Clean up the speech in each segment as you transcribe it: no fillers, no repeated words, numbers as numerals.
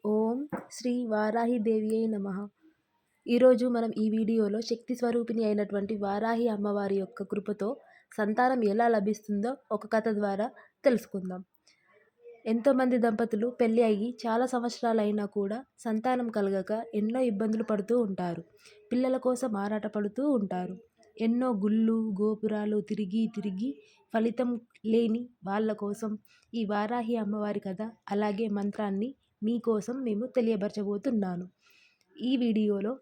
ఓం శ్రీ వారాహి దేవియై నమః. ఈరోజు మనం ఈ వీడియోలో శక్తి స్వరూపిణి అయినటువంటి వారాహి అమ్మవారి యొక్క కృపతో సంతానం ఎలా లభిస్తుందో ఒక కథ ద్వారా తెలుసుకుందాం. ఎంతోమంది దంపతులు పెళ్ళి అయ్యి చాలా సంవత్సరాలైనా కూడా సంతానం కలగక ఎన్నో ఇబ్బందులు పడుతూ ఉంటారు. పిల్లల కోసం ఆరాటపడుతూ ఉంటారు. ఎన్నో గుళ్ళు గోపురాలు తిరిగి తిరిగి ఫలితం లేని వాళ్ళ కోసం ఈ వారాహి అమ్మవారి కథ అలాగే మంత్రాన్ని మీకోసం మేము తెలియపరచబోతున్నాను. ఈ వీడియోలో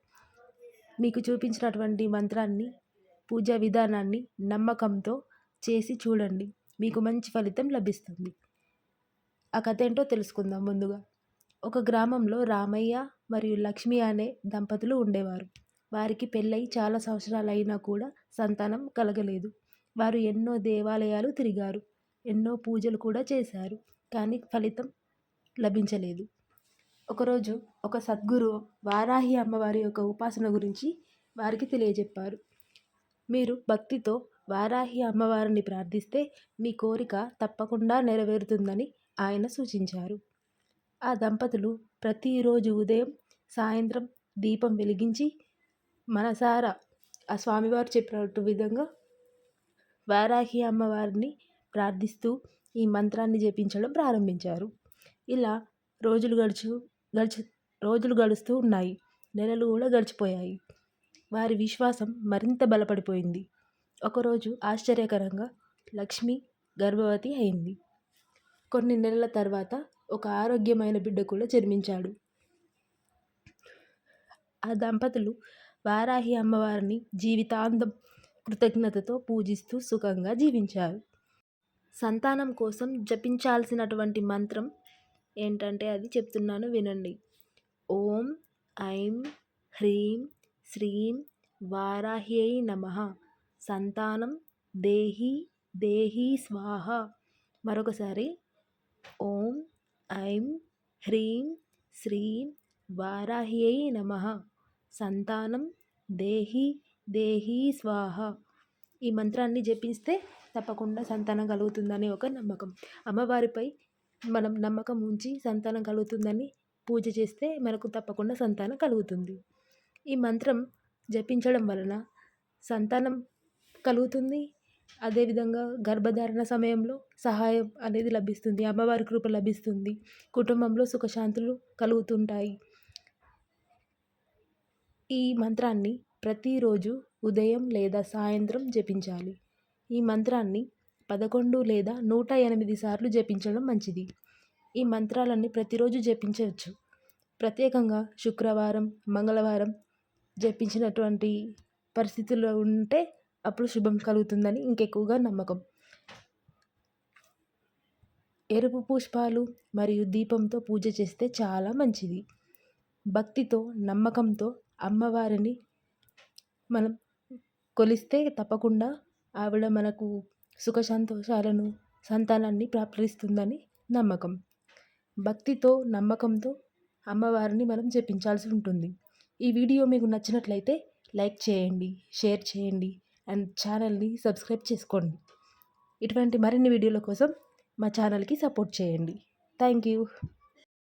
మీకు చూపించినటువంటి మంత్రాన్ని పూజా విధానాన్ని నమ్మకంతో చేసి చూడండి, మీకు మంచి ఫలితం లభిస్తుంది. ఆ కథ ఏంటో తెలుసుకుందాం. ముందుగా ఒక గ్రామంలో రామయ్య మరియు లక్ష్మి అనే దంపతులు ఉండేవారు. వారికి పెళ్ళై చాలా సంవత్సరాలైనా కూడా సంతానం కలగలేదు. వారు ఎన్నో దేవాలయాలు తిరిగారు, ఎన్నో పూజలు కూడా చేశారు, కానీ ఫలితం లభించలేదు. ఒకరోజు ఒక సద్గురు వారాహి అమ్మవారి యొక్క ఉపాసన గురించి వారికి తెలియజెప్పారు. మీరు భక్తితో వారాహి అమ్మవారిని ప్రార్థిస్తే మీ కోరిక తప్పకుండా నెరవేరుతుందని ఆయన సూచించారు. ఆ దంపతులు ప్రతిరోజు ఉదయం సాయంత్రం దీపం వెలిగించి మనసారా ఆ స్వామివారు చెప్పినట్టు విధంగా వారాహి అమ్మవారిని ప్రార్థిస్తూ ఈ మంత్రాన్ని జపించడం ప్రారంభించారు. ఇలా రోజులు రోజులు గడుస్తూ ఉన్నాయి. నెలలు కూడా గడిచిపోయాయి. వారి విశ్వాసం మరింత బలపడిపోయింది. ఒకరోజు ఆశ్చర్యకరంగా లక్ష్మి గర్భవతి అయింది. కొన్ని నెలల తర్వాత ఒక ఆరోగ్యమైన బిడ్డ కూడా జన్మించాడు. ఆ దంపతులు వారాహి అమ్మవారిని జీవితాంతం కృతజ్ఞతతో పూజిస్తూ సుఖంగా జీవించారు. సంతానం కోసం జపించాల్సినటువంటి మంత్రం ఏంటంటే అది చెప్తున్నాను, వినండి. ఓం ఐం హ్రీం శ్రీం వారాహ్యై నమః సంతానం దేహి దేహి స్వాహ. మరొకసారి ఓం ఐం హ్రీం శ్రీం వారాహ్యై నమః సంతానం దేహి దేహి స్వాహ. ఈ మంత్రాన్ని జపిస్తే తప్పకుండా సంతానం కలుగుతుందని ఒక నమ్మకం. అమ్మవారిపై మనం నమ్మకం ఉంచి సంతానం కలుగుతుందని పూజ చేస్తే మనకు తప్పకుండా సంతానం కలుగుతుంది. ఈ మంత్రం జపించడం వలన సంతానం కలుగుతుంది. అదేవిధంగా గర్భధారణ సమయంలో సహాయం అనేది లభిస్తుంది, అమ్మవారి కృప లభిస్తుంది, కుటుంబంలో సుఖశాంతులు కలుగుతుంటాయి. ఈ మంత్రాన్ని ప్రతిరోజు ఉదయం లేదా సాయంత్రం జపించాలి. ఈ మంత్రాన్ని 11 లేదా 108 సార్లు జపించడం మంచిది. ఈ మంత్రాలన్నీ ప్రతిరోజు జపించవచ్చు. ప్రత్యేకంగా శుక్రవారం మంగళవారం జపించినటువంటి పరిస్థితుల్లో ఉంటే అప్పుడు శుభం కలుగుతుందని ఇంకెక్కువగా నమ్మకం. ఎరుపు పుష్పాలు మరియు దీపంతో పూజ చేస్తే చాలా మంచిది. భక్తితో నమ్మకంతో అమ్మవారిని మనం కొలిస్తే తప్పకుండా ఆవిడ మనకు సుఖ సంతోషాలను సంతానాన్ని ప్రాప్తిస్తుందని నమ్మకం. భక్తితో నమ్మకంతో అమ్మవారిని మనం జపించాల్సి ఉంటుంది. ఈ వీడియో మీకు నచ్చినట్లయితే లైక్ చేయండి, షేర్ చేయండి అండ్ ఛానల్ని సబ్స్క్రైబ్ చేసుకోండి. ఇటువంటి మరిన్ని వీడియోల కోసం మా ఛానల్కి సపోర్ట్ చేయండి. Thank you.